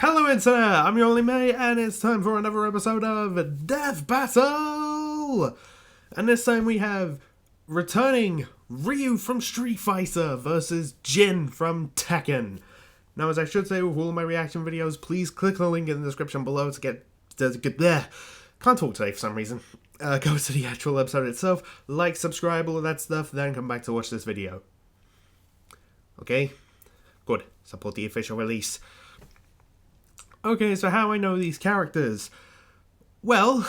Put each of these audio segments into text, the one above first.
Hello Internet, I'm your only mate, and it's time for another episode of Death Battle! And this time we have returning Ryu from Street Fighter versus Jin from Tekken. Now, as I should say with all of my reaction videos, please click the link in the description below to get there. Can't talk today for some reason. Go to the actual episode itself, like, subscribe, all of that stuff, then come back to watch this video. Okay? Good. Support the official release. Okay, so how I know these characters? Well,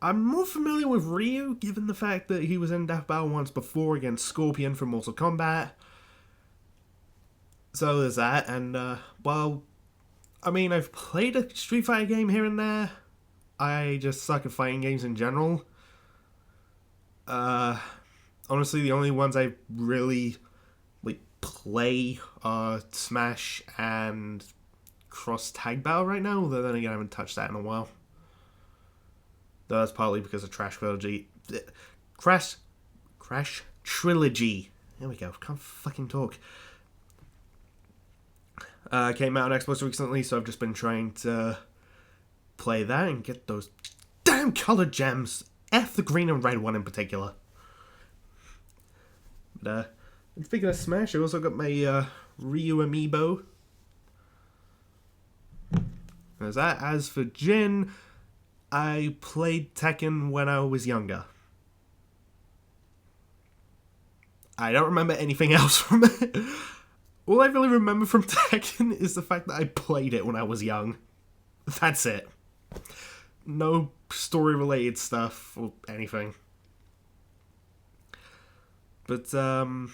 I'm more familiar with Ryu, given the fact that he was in Death Battle once before against Scorpion from Mortal Kombat. So there's that, and, well, I mean, I've played a Street Fighter game here and there. I just suck at fighting games in general. Honestly, the only ones I really play Smash and Cross Tag Battle right now, though then again I haven't touched that in a while. Though that's partly because of Crash Trilogy. There we go, can't fucking talk. Came out on Xbox recently, so I've just been trying to play that and get those damn colored gems. F the green and red one in particular. But, speaking of Smash, I also got my Ryu amiibo. There's that. As for Jin, I played Tekken when I was younger. I don't remember anything else from it. All I really remember from Tekken is the fact that I played it when I was young. That's it. No story-related stuff or anything. But, I'm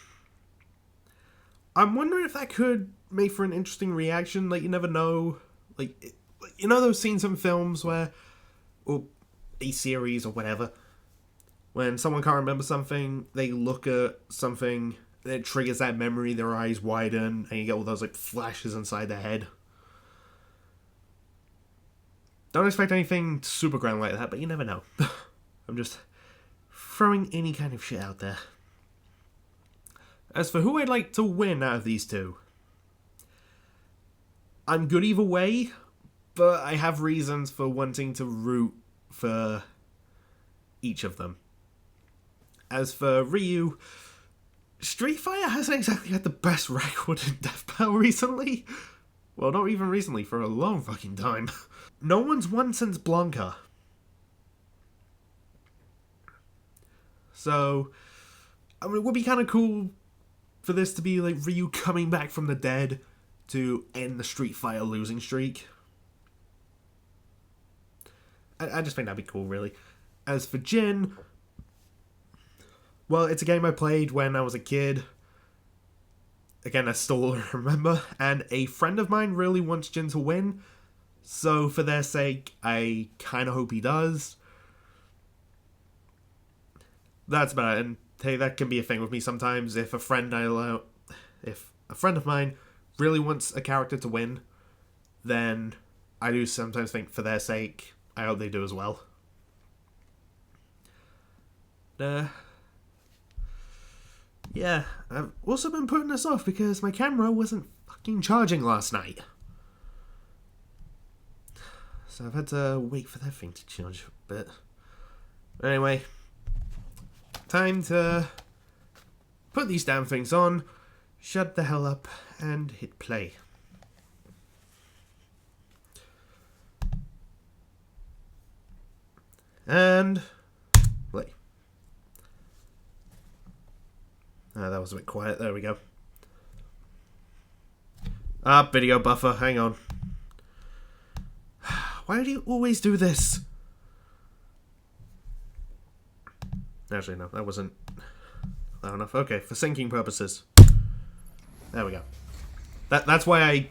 wondering if that could make for an interesting reaction. Like, you never know. Like, you know those scenes in films where, or a series or whatever, when someone can't remember something, they look at something, and it triggers that memory, their eyes widen, and you get all those, like, flashes inside their head. Don't expect anything super grand like that, but you never know. I'm just throwing any kind of shit out there. As for who I'd like to win out of these two, I'm good either way, but I have reasons for wanting to root for each of them. As for Ryu, Street Fighter hasn't exactly had the best record in Death Battle recently. Well, not even recently, for a long fucking time. No one's won since Blanca. So, I mean, it would be kind of cool for this to be like Ryu coming back from the dead to end the Street Fighter losing streak. I just think that'd be cool, really. As for Jin, well, it's a game I played when I was a kid. Again, I still remember. And a friend of mine really wants Jin to win. So, for their sake, I kind of hope he does. That's about it. And hey, that can be a thing with me sometimes. If a friend of mine really wants a character to win, then I do sometimes think for their sake, I hope they do as well. Yeah, I've also been putting this off because my camera wasn't fucking charging last night. So I've had to wait for that thing to charge a bit. Anyway, time to put these damn things on, shut the hell up, and hit play. And play. That was a bit quiet. There we go. Video buffer. Hang on. Why do you always do this? Actually, no, that wasn't loud enough. Okay, for syncing purposes. There we go. That's why I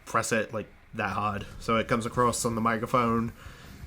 press it like that hard, so it comes across on the microphone,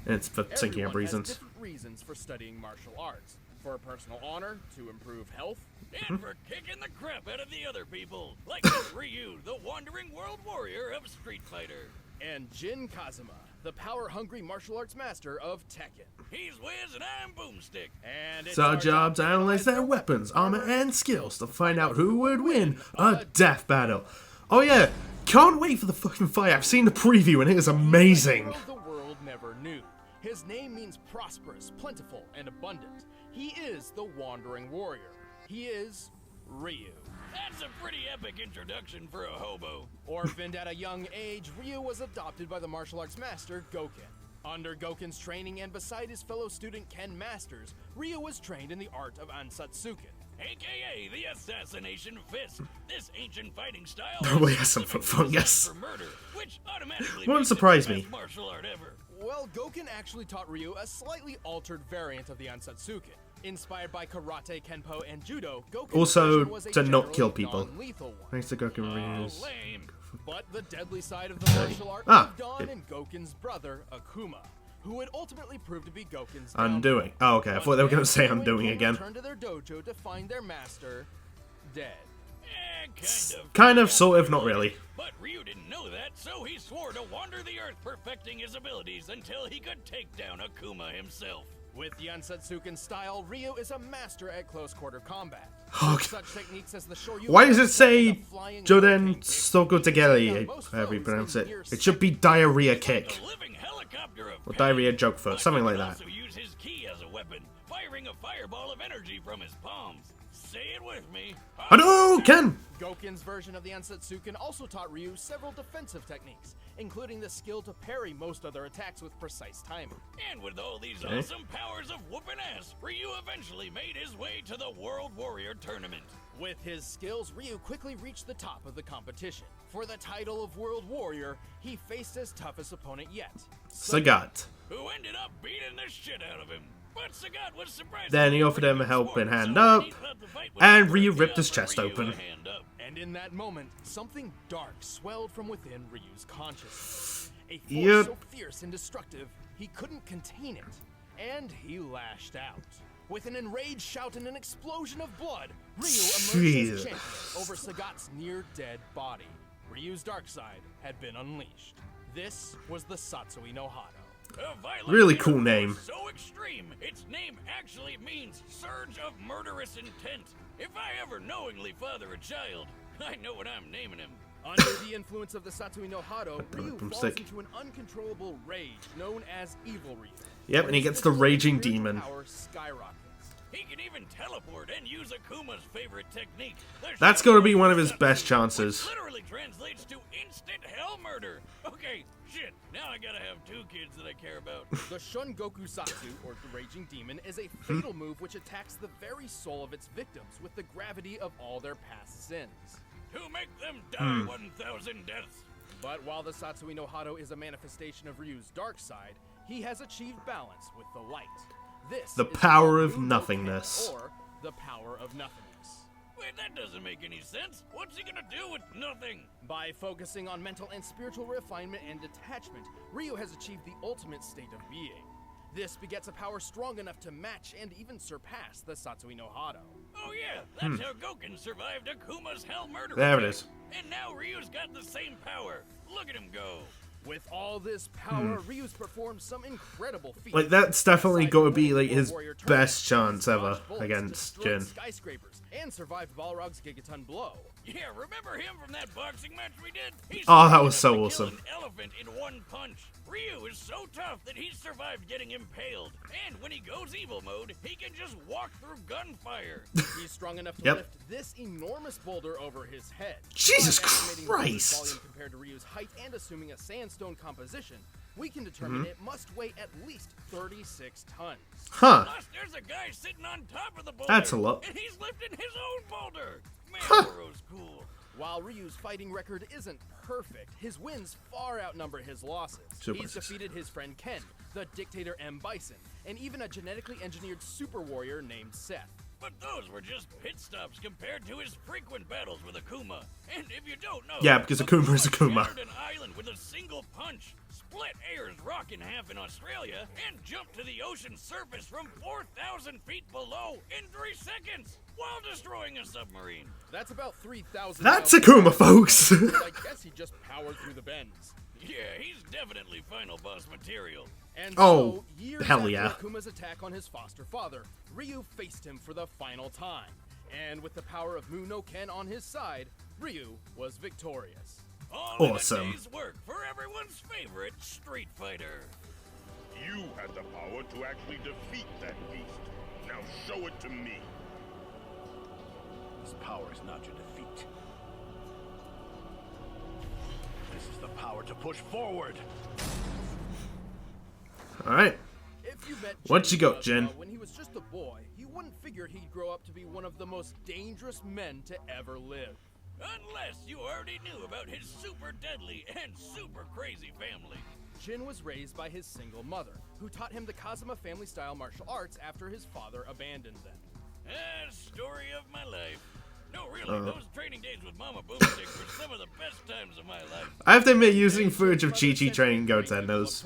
and it's for syncing up reasons. Has different reasons for studying martial arts. For personal honor, to improve health, and for kicking the crap out of the other people, like Ryu, the wandering world warrior of Street Fighter. And Jin Kazuma, the power-hungry martial arts master of Tekken. He's Wiz and I'm Boomstick. And it's our job to analyze their weapons, armor, and skills to find out who would win a death battle. Oh yeah, can't wait for the fucking fight. I've seen the preview and it is amazing. The world never knew. His name means prosperous, plentiful, and abundant. He is the Wandering Warrior. He is Ryu. That's a pretty epic introduction for a hobo. Orphaned at a young age, Ryu was adopted by the martial arts master Goken. Under Goken's training and beside his fellow student Ken Masters, Ryu was trained in the art of Ansatsuken, aka the Assassination Fist. This ancient fighting style Probably has some fungus. for murder, which automatically Won't makes it surprise the me. best martial art ever. Well, Goken actually taught Ryu a slightly altered variant of the Ansatsuken. Inspired by karate, kenpo, and judo, Goken's Also, version was a to not generally kill people. non-lethal one. Thanks to Goku Reviews. Lame. But the deadly side of the martial art lived on in Goken's brother, Akuma, who would ultimately prove to be Goken's Undoing. Oh, okay. I thought they were going to say undoing again. Returned to their dojo to find their master dead. Kind of, sort of, not really. But Ryu didn't know that, so he swore to wander the earth perfecting his abilities until he could take down Akuma himself. With the Ansatsuken style, Ryu is a master at close quarter combat. Okay. Such techniques as the Shoryuken, Why does it say the flying Joden kick, Sogotegeri, however you pronounce it? It should be diarrhea kick. a living helicopter of Or pain. diarrhea joke first, something like that. Also use his ki as a weapon, firing a fireball of energy from his palms. Say it with me. Hadouken! Goken's version of the Ansatsuken also taught Ryu several defensive techniques, including the skill to parry most other attacks with precise timing. And with all these awesome powers of whooping ass, Ryu eventually made his way to the World Warrior Tournament. With his skills, Ryu quickly reached the top of the competition. For the title of World Warrior, he faced his toughest opponent yet, Sagat. who ended up beating the shit out of him. But Sagat was surprised. Then he offered him a helping hand up, and Ryu ripped his chest open. And in that moment, something dark swelled from within Ryu's consciousness. A force Yep. so fierce and destructive, he couldn't contain it. And he lashed out. With an enraged shout and an explosion of blood, Ryu emerged Jeez. as champion over Sagat's near-dead body. Ryu's dark side had been unleashed. This was the Satsui no Hado. A violent Really cool terror name. so extreme, its name actually means surge of murderous intent. If I ever knowingly father a child, I know what I'm naming him. Under the influence of the Satsui no Hado, Ryu falls Stick. into an uncontrollable rage known as Evil Ryu. Yep, and he gets the raging demon. Power skyrockets. He can even teleport and use Akuma's favorite technique. the That's Shun gotta be one of Goku his Satsu, best which chances. literally translates to instant hell murder. Okay, shit. Now I gotta have two kids that I care about. The Shun Goku Satsu, or the Raging Demon, is a fatal move which attacks the very soul of its victims with the gravity of all their past sins. To make them die 1,000 deaths. But while the Satsui no Hado is a manifestation of Ryu's dark side, he has achieved balance with the light. This The is power called of Muno nothingness. Ken, or the power of nothingness. Wait, that doesn't make any sense. What's he gonna do with nothing? By focusing on mental and spiritual refinement and detachment, Ryu has achieved the ultimate state of being. This begets a power strong enough to match and even surpass the Satsui no Hado. Oh yeah, that's how Goken survived Akuma's hell murder. There it attack. is. And now Ryu's got the same power. Look at him go. With all this power, Ryu's performed some incredible feats. Like, that's definitely Aside got to from be, winning like, World his Warrior best tournaments, chance ever dodged bullets, against destroyed Jin. skyscrapers, and survived Balrog's Gigaton blow. Yeah, remember him from that boxing match we did? He Oh, that survived was so enough to awesome. kill an elephant in one punch. Ryu is so tough that he survived getting impaled. And when he goes evil mode, he can just walk through gunfire. He's strong enough to Yep. lift this enormous boulder over his head. Jesus By estimating the Christ. volume compared to Ryu's height and assuming a sandstone composition, we can determine it must weigh at least 36 tons. Huh. Plus, there's a guy sitting on top of the boulder. That's a lot. And he's lifting his own boulder. Man, Goro's cool. While Ryu's fighting record isn't perfect, his wins far outnumber his losses. Super He's losses. defeated his friend Ken, the dictator M. Bison, and even a genetically engineered super warrior named Seth. But those were just pit stops compared to his frequent battles with Akuma. And if you don't know, Yeah, because Akuma is Akuma. shattered an island with a single punch, split Ayer's rock in half in Australia, and jumped to the ocean surface from 4,000 feet below in 3 seconds while destroying a submarine. That's about 3,000. That's Akuma, folks. I guess he just powered through the bends. Yeah, he's definitely final boss material. And Oh, so, years hell after yeah. Akuma's attack on his foster father, Ryu faced him for the final time. And with the power of Muno Ken on his side, Ryu was victorious. All Awesome. in a day's work for everyone's favorite Street Fighter. You had the power to actually defeat that beast. Now show it to me. This power is not your defeat. This is the power to push forward. Alright. If you met What you got, Jin Jin? when he was just a boy, you wouldn't figure he'd grow up to be one of the most dangerous men to ever live. Unless you already knew about his super deadly and super crazy family. Jin was raised by his single mother, who taught him the Kazama family-style martial arts after his father abandoned them. Story of my life. No, really, those training days with Mama Boomstick were some of the best times of my life. I have to admit, using footage of Chi-Chi training Gotendos.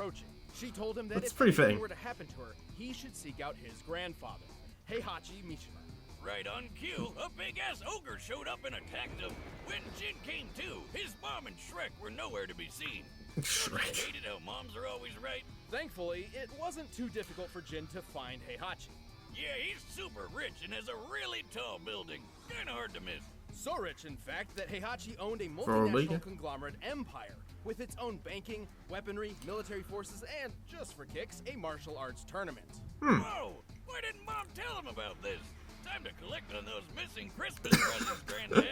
She told him that That's if pretty anything fitting. were to happen to her, he should seek out his grandfather, Heihachi Mishima. Right on cue, a big-ass ogre showed up and attacked him. When Jin came to, his mom and Shrek were nowhere to be seen. Shrek. I hated how moms are always right. Thankfully, it wasn't too difficult for Jin to find Heihachi. Yeah, he's super rich and has a really tall building. Kinda hard to miss. So rich, in fact, that Heihachi owned a Probably. multinational conglomerate empire with its own banking, weaponry, military forces, and, just for kicks, a martial arts tournament. Whoa! Why didn't Mom tell him about this? Time to collect on those missing Christmas presents, Granddad.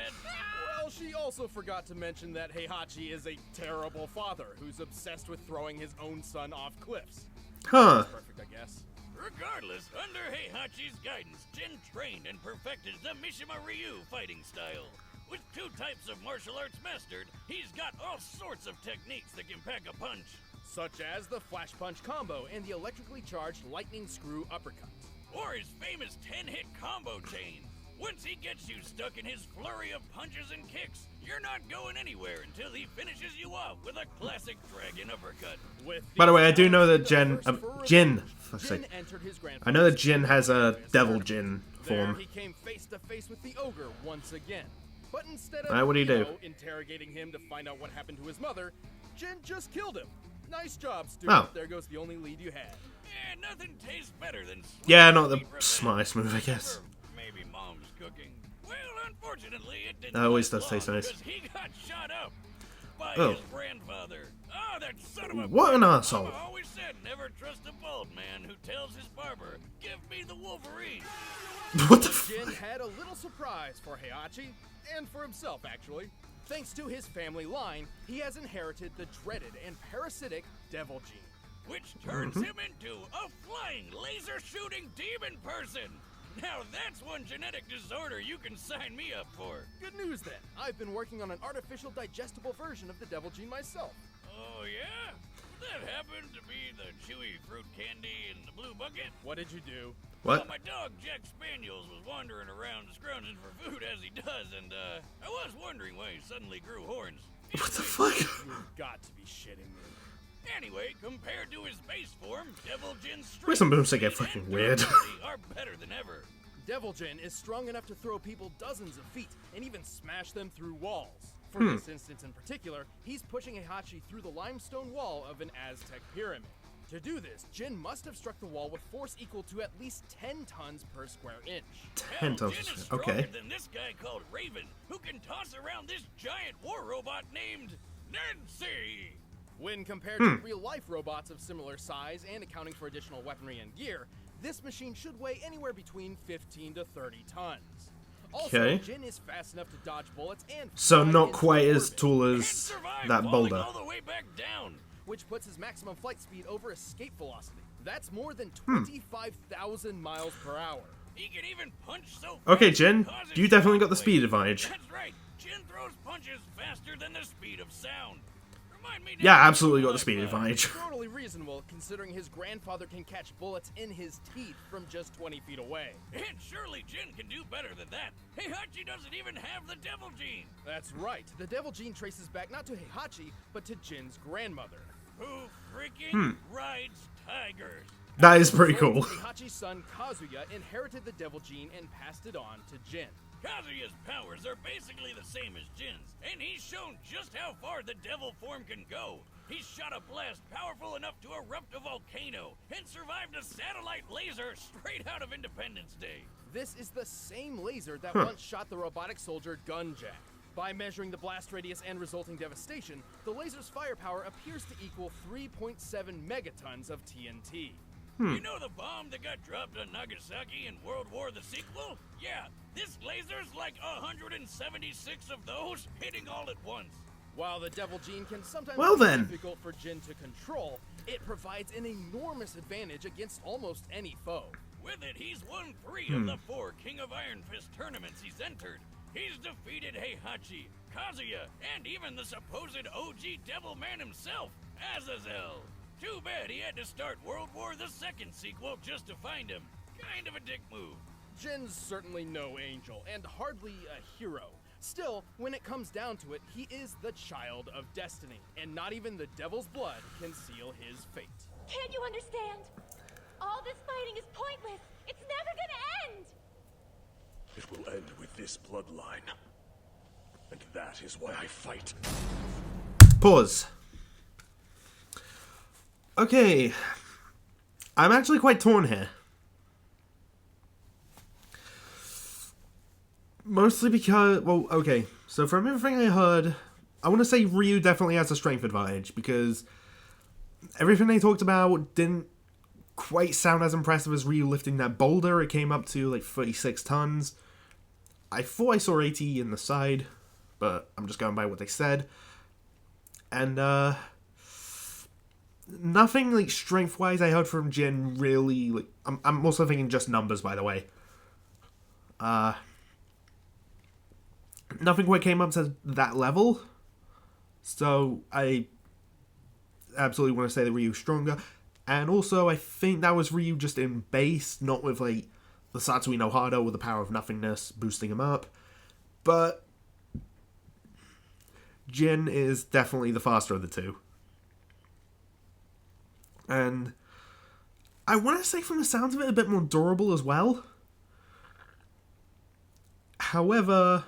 Well, she also forgot to mention that Heihachi is a terrible father who's obsessed with throwing his own son off cliffs. Huh. Perfect, I guess. Regardless, under Heihachi's guidance, Jin trained and perfected the Mishima Ryu fighting style. With 2 types of martial arts mastered, he's got all sorts of techniques that can pack a punch. Such as the flash punch combo and the electrically charged lightning screw uppercut. Or his famous 10-hit combo chain. Once he gets you stuck in his flurry of punches and kicks, you're not going anywhere until he finishes you off with a classic dragon uppercut. By the way, I do know that Jin, Jin fuck's sake. entered his I know that Jin has a Devil Jin There, form. he came face to face with the ogre once again. But instead of Alright, what'd he do? interrogating him to find out what happened to his mother, Jin just killed him. Nice job, Stu. Oh. There goes the only lead you had. Yeah, nothing tastes better than Yeah, not the sweet revenge. smartest move, I guess. Or maybe Mom's cooking. Well, unfortunately, it didn't That always last does taste long, nice. 'cause he got shot up by Oh. his grandfather. Oh, that son of a What an bitch. asshole. Mama always said never trust a bald man who tells his barber, give me the Wolverine. What the Jin fuck? had a little surprise for Heihachi, and for himself, actually. Thanks to his family line, he has inherited the dreaded and parasitic Devil Gene. Which turns him into a flying, laser-shooting demon person. Now that's one genetic disorder you can sign me up for. Good news then. I've been working on an artificial digestible version of the Devil Gene myself. Oh yeah? That happened to be the chewy fruit candy in the blue bucket? What did you do? What? Well, my dog Jack Spaniels was wandering around scrounging for food as he does, and I was wondering why he suddenly grew horns. What the fuck? You've got to be shitting me. Anyway, compared to his base form, Devil Jin's Where's strength, some boomstick get speed, fucking and weird? durability are better than ever. Devil Jin is strong enough to throw people dozens of feet and even smash them through walls. For this instance in particular, he's pushing Heihachi through the limestone wall of an Aztec pyramid. To do this, Jin must have struck the wall with force equal to at least 10 tons per square inch. 10 Hell, tons. Jin is stronger Okay. than this guy called Raven, who can toss around this giant war robot named Nancy. When compared to real-life robots of similar size and accounting for additional weaponry and gear, this machine should weigh anywhere between 15 to 30 tons. Also, Okay. Jin is fast enough to dodge bullets and So fly not into quite as orbit, tall And as survived that falling boulder. all the way back down. which puts his maximum flight speed over escape velocity. That's more than 25,000 miles per hour. He can even punch so fast Okay, it Jin, causes you definitely got the shockwaves. speed advantage. That's right. Jin throws punches faster than the speed of sound. Remind me Yeah, now, absolutely got the like, speed advantage. Totally reasonable, considering his grandfather can catch bullets in his teeth from just 20 feet away. And surely Jin can do better than that. Heihachi doesn't even have the Devil Gene. That's right. The Devil Gene traces back not to Heihachi, but to Jin's grandmother. Who freaking rides tigers? That is pretty cool. Heihachi's son Kazuya inherited the Devil Gene and passed it on to Jin. Kazuya's powers are basically the same as Jin's, and he's shown just how far the devil form can go. He's shot a blast powerful enough to erupt a volcano and survived a satellite laser straight out of Independence Day. This is the same laser that once shot the robotic soldier Gunjack. By measuring the blast radius and resulting devastation, the laser's firepower appears to equal 3.7 megatons of TNT. You know the bomb that got dropped on Nagasaki in World War the sequel? Yeah, this laser's like 176 of those hitting all at once. While the Devil Gene can sometimes Well be then. difficult for Jin to control, it provides an enormous advantage against almost any foe. With it, he's won 3 of the 4 King of Iron Fist tournaments he's entered. He's defeated Heihachi, Kazuya, and even the supposed OG Devil Man himself, Azazel. Too bad he had to start World War II sequel just to find him. Kind of a dick move. Jin's certainly no angel, and hardly a hero. Still, when it comes down to it, he is the child of destiny, and not even the Devil's blood can seal his fate. Can't you understand? All this fighting is pointless. It's never gonna end. It will end with this bloodline. And that is why I fight. Pause. Okay. I'm actually quite torn here. Mostly because, well, okay. So from everything I heard, I want to say Ryu definitely has a strength advantage because everything they talked about didn't quite sound as impressive as Ryu lifting that boulder. It came up to like 36 tons. I thought I saw 80 in the side, but I'm just going by what they said. And, nothing, like, strength-wise I heard from Jin really, like, I'm also thinking just numbers, by the way. Nothing quite came up to that level. So, I absolutely want to say that Ryu's stronger. And also, I think that was Ryu just in base, not with, like, the Satsui no Hado with the power of nothingness boosting him up. But Jin is definitely the faster of the two. And I want to say from the sounds of it, a bit more durable as well. However,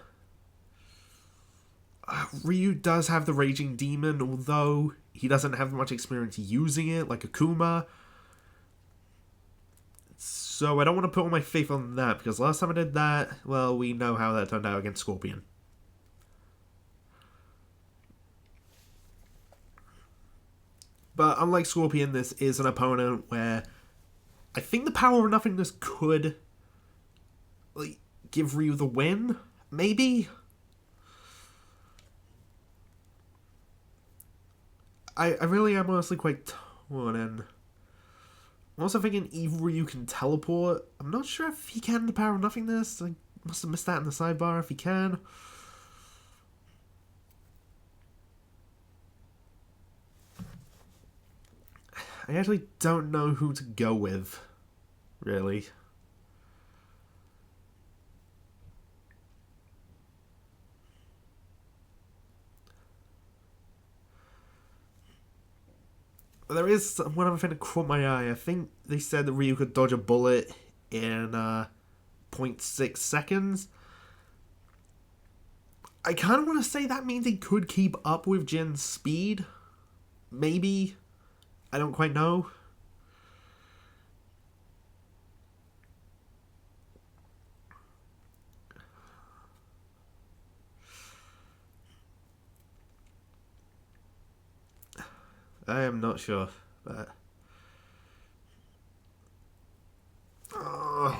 Ryu does have the Raging Demon, although he doesn't have much experience using it, like Akuma. So I don't want to put all my faith on that, because last time I did that, well, we know how that turned out against Scorpion. But unlike Scorpion, this is an opponent where I think the power of nothingness could, like, give Ryu the win, maybe? I really am honestly quite torn, and I'm also thinking either Ryu can teleport. I'm not sure if he can the power of nothingness. I must have missed that in the sidebar if he can. I actually don't know who to go with, really. There is one other thing that caught my eye. I think they said that Ryu could dodge a bullet in 0.6 seconds. I kind of want to say that means he could keep up with Jin's speed. Maybe. I don't quite know. I am not sure, but I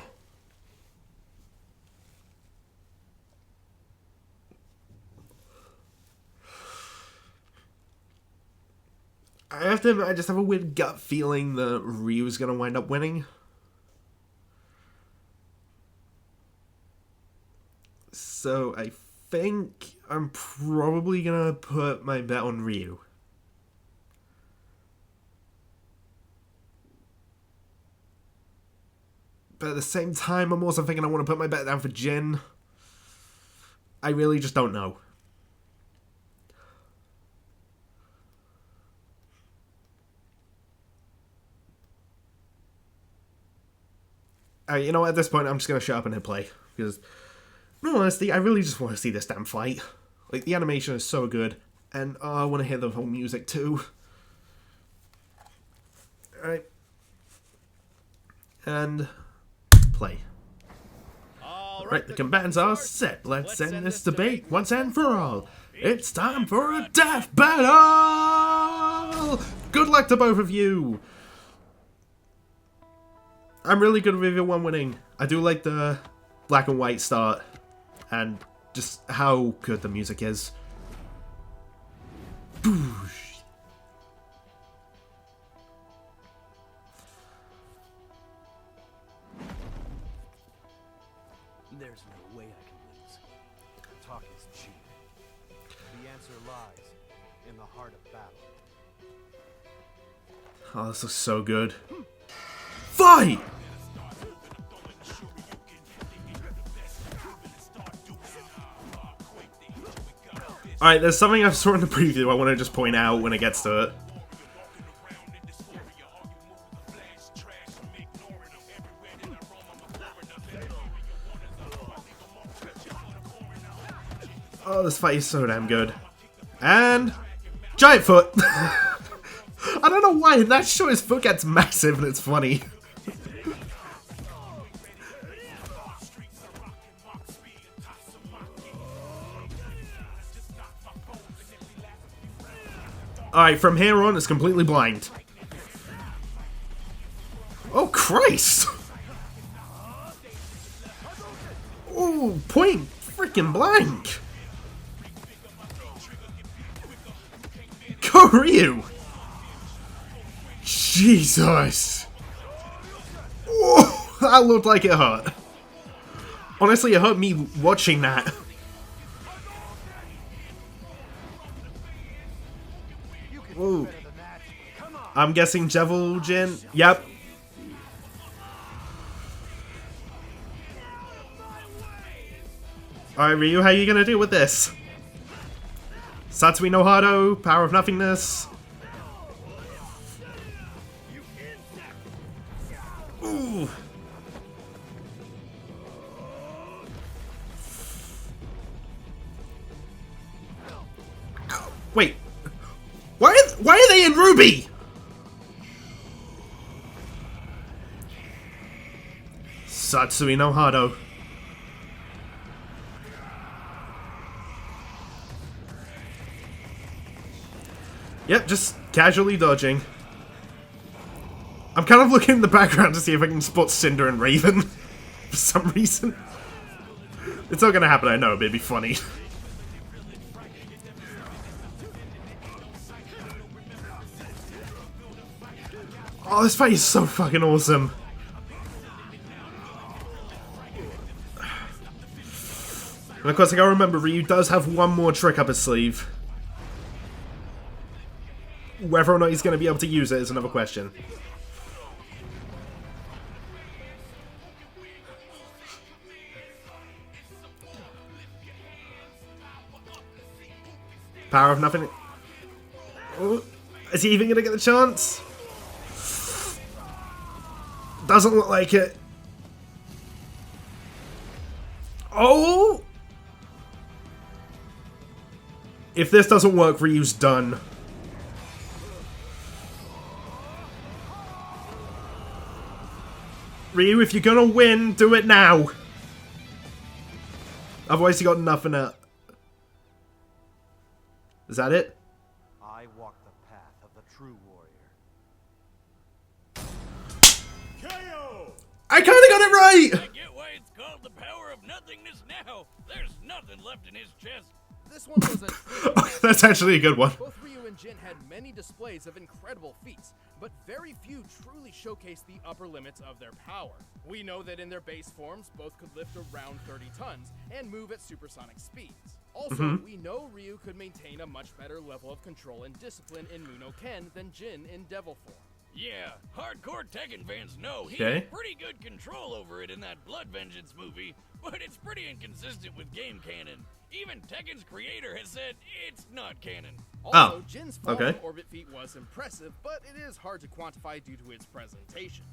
have to admit, I just have a weird gut feeling that Ryu's gonna wind up winning. So I think I'm probably gonna put my bet on Ryu. But at the same time, I'm also thinking I want to put my bet down for Jin. I really just don't know. You know, at this point, I'm just going to shut up and hit play. Because, in all honesty, I really just want to see this damn fight. Like, the animation is so good. And I want to hear the whole music, too. Alright. And play. All Right, the combatants are set. Let's end this debate once and for all. It's time for a death battle! Good luck to both of you! I'm really good with either one winning. I do like the black and white start, and just how good the music is. Boosh. There's no way I can lose. Talk is cheap. The answer lies in the heart of battle. Oh, this looks so good. Fight! Alright, there's something I saw in the preview I want to just point out when it gets to it. Oh, this fight is so damn good. And... Giant foot! I don't know why, that show his foot gets massive and it's funny. Alright, from here on, it's completely blind. Oh, Christ! Oh, point freaking blank! Go, Ryu! Jesus! Oh, that looked like it hurt. Honestly, it hurt me watching that. Ooh. I'm guessing Devil Jin. Yep. Alright, Ryu, how you gonna do with this? Satsui no Hado, Power of Nothingness. Ooh. Wait. Why are they in Ruby? Satsui no Hado. Yep, just casually dodging. I'm kind of looking in the background to see if I can spot Cinder and Raven for some reason. It's not gonna happen, I know, but it'd be funny. Oh, this fight is so fucking awesome. And of course, I gotta remember, Ryu does have one more trick up his sleeve. Whether or not he's gonna be able to use it is another question. Power of nothing. Oh, is he even gonna get the chance? Doesn't look like it. Oh! If this doesn't work, Ryu's done. Ryu, if you're gonna win, do it now. Otherwise, you got nothing to... Is that it? I walk the path of the true warrior. I kinda got it right! I get why it's called the power of nothingness now. There's nothing left in his chest. This one was a That's actually a good one. Both Ryu and Jin had many displays of incredible feats, but very few truly showcased the upper limits of their power. We know that in their base forms, both could lift around 30 tons and move at supersonic speeds. Also, we know Ryu could maintain a much better level of control and discipline in Muno Ken than Jin in Devil form. Yeah, hardcore Tekken fans know he Okay. had pretty good control over it in that Blood Vengeance movie, but it's pretty inconsistent with game canon. Even Tekken's creator has said it's not canon. Also, Jin's falling okay. orbit feat was impressive, but it is hard to quantify due to its presentation.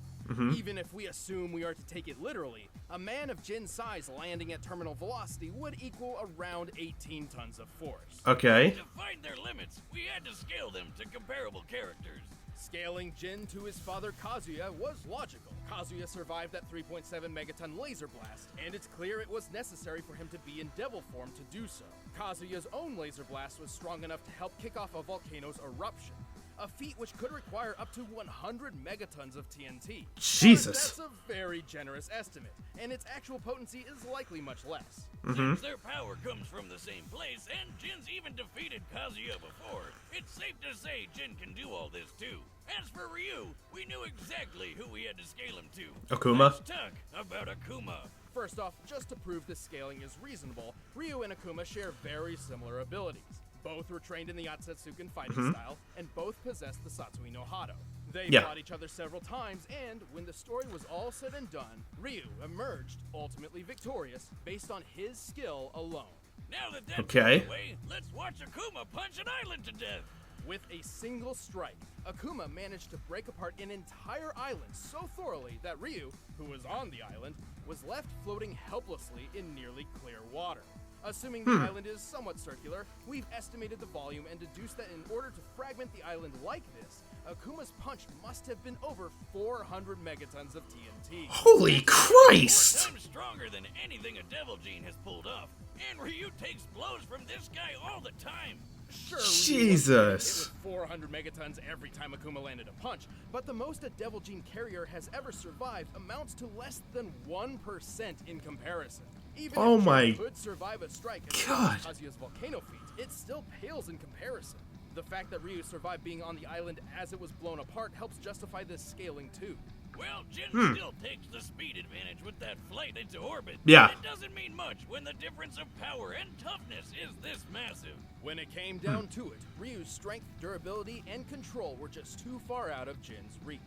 Even if we assume we are to take it literally, a man of Jin's size landing at terminal velocity would equal around 18 tons of force. Okay. To find their limits, we had to scale them to comparable characters. Scaling Jin to his father Kazuya was logical. Kazuya survived that 3.7 megaton laser blast, and it's clear it was necessary for him to be in devil form to do so. Kazuya's own laser blast was strong enough to help kick off a volcano's eruption, a feat which could require up to 100 megatons of TNT. Jesus. But that's a very generous estimate, and its actual potency is likely much less. Since their power comes from the same place, and Jin's even defeated Kazuya before, it's safe to say Jin can do all this too. As for Ryu, we knew exactly who we had to scale him to. Akuma. Let's talk about Akuma. First off, just to prove this scaling is reasonable, Ryu and Akuma share very similar abilities. Both were trained in the Otsutsuken fighting style, and both possessed the Satsui no Hado. They fought each other several times, and when the story was all said and done, Ryu emerged, ultimately victorious, based on his skill alone. Now that that's Okay. out of the way, let's watch Akuma punch an island to death. With a single strike, Akuma managed to break apart an entire island so thoroughly that Ryu, who was on the island, was left floating helplessly in nearly clear water. Assuming the island is somewhat circular, we've estimated the volume and deduced that in order to fragment the island like this, Akuma's punch must have been over 400 megatons of TNT. Holy Christ! 4 times stronger than anything a Devil Gene has pulled off. And Ryu takes blows from this guy all the time. Sure, Jesus. It was 400 megatons every time Akuma landed a punch, but the most a Devil Gene carrier has ever survived amounts to less than 1% in comparison. Even Oh if my Jin could survive a strike as God. Kazuya's volcano feat, it still pales in comparison. The fact that Ryu survived being on the island as it was blown apart helps justify this scaling too. Well, Jin still takes the speed advantage with that flight into orbit. Yeah. It doesn't mean much when the difference of power and toughness is this massive. When it came down to it, Ryu's strength, durability, and control were just too far out of Jin's reach.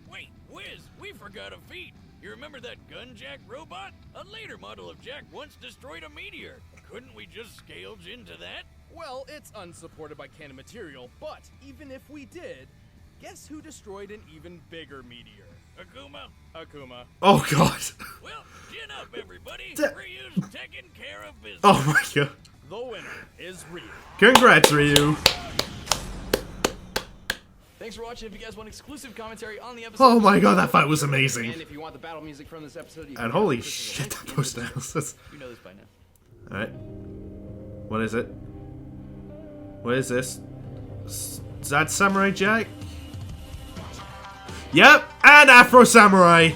Wait, Wiz, we forgot a feat. You remember that Gunjack robot? A later model of Jack once destroyed a meteor. Couldn't we just scale Jin to that? Well, it's unsupported by canon material, but even if we did, guess who destroyed an even bigger meteor? Akuma. Oh god. Well, chin up, everybody. Da- Ryu's taking care of business. Oh my god. The winner is Ryu. Congrats, Ryu. Thanks for watching. If you guys want exclusive commentary on the episode, Oh my god, that fight was amazing. and if you want the battle music from this episode, you And can holy click the shit, link that in the post description. analysis. You know this by now. Alright. What is it? What is this? Is that Samurai Jack? Yep, and Afro Samurai.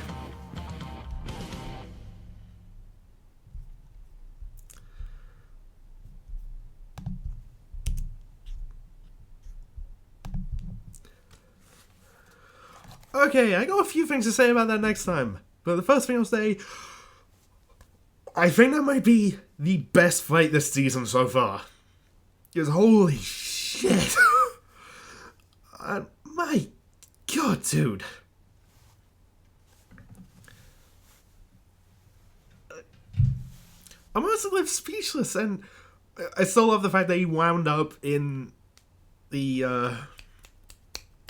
Okay, I got a few things to say about that next time. But the first thing I'll say, I think that might be the best fight this season so far. Because holy shit. My god, dude. I'm honestly left speechless, and I still love the fact that he wound up in the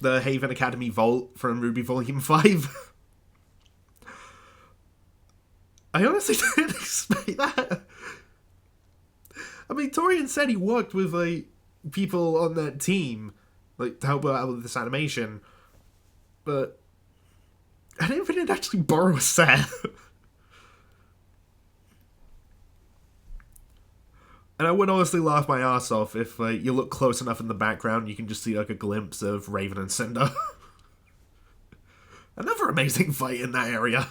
Haven Academy vault from Ruby Volume 5. I honestly didn't expect that. I mean, Torian said he worked with, like, people on that team, like, to help out with this animation, but I didn't think he'd actually borrow a set. And I would honestly laugh my ass off if you look close enough in the background, you can just see like a glimpse of Raven and Cinder. Another amazing fight in that area.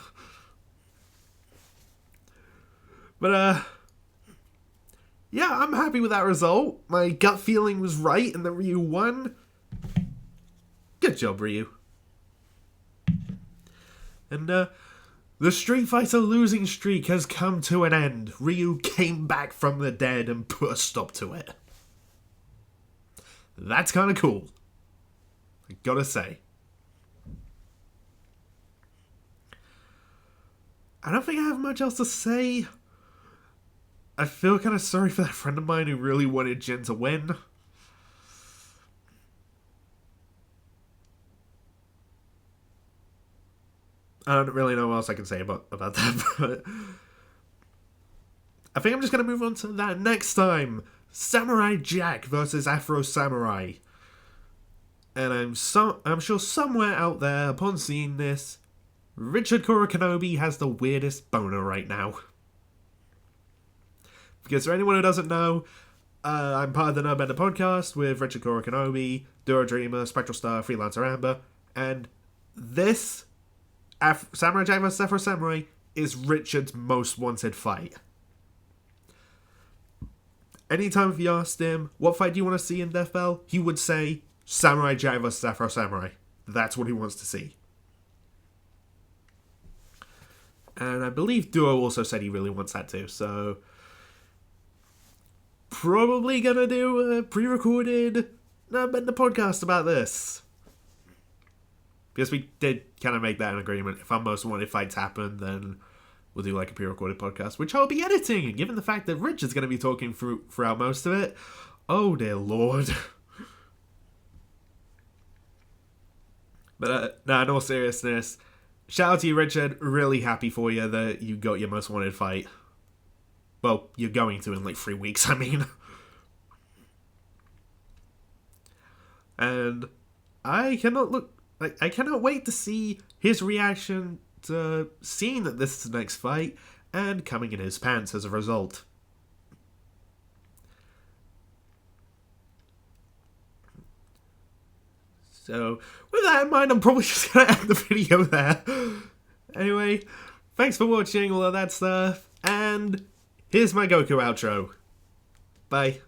But, yeah, I'm happy with that result. My gut feeling was right and that Ryu won. Good job, Ryu. And, the Street Fighter losing streak has come to an end. Ryu came back from the dead and put a stop to it. That's kind of cool. I gotta say. I don't think I have much else to say. I feel kind of sorry for that friend of mine who really wanted Jin to win. I don't really know what else I can say about that, but I think I'm just going to move on to that next time. Samurai Jack versus Afro Samurai. And I'm sure somewhere out there, upon seeing this, Richard Kurokonobe has the weirdest boner right now. Because for anyone who doesn't know, I'm part of the No Bender podcast with Richard Kurokonobe, Duro Dreamer, Spectral Star, Freelancer Amber, and this Samurai Jack vs. Afro Samurai is Richard's most wanted fight. Anytime if you asked him, what fight do you want to see in Death Bell? He would say, Samurai Jack vs. Afro Samurai. That's what he wants to see. And I believe Duo also said he really wants that too, so probably gonna do a pre-recorded No Bender podcast about this. Because we did kind of make that an agreement. If our most wanted fights happen, then we'll do like a pre-recorded podcast, which I'll be editing. And given the fact that Rich is going to be talking throughout most of it, oh dear lord. But no, in all seriousness, shout out to you, Richard. Really happy for you that you got your most wanted fight. Well, you're going to in like 3 weeks, I mean. And I cannot wait to see his reaction to seeing that this is the next fight and coming in his pants as a result. So, with that in mind, I'm probably just going to end the video there. Anyway, thanks for watching all of that stuff, and here's my Goku outro. Bye.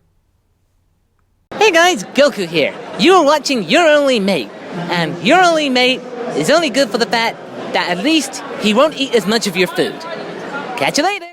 Hey guys, Goku here. You're watching Your Only Mate, and Your Only Mate is only good for the fact that at least he won't eat as much of your food. Catch you later!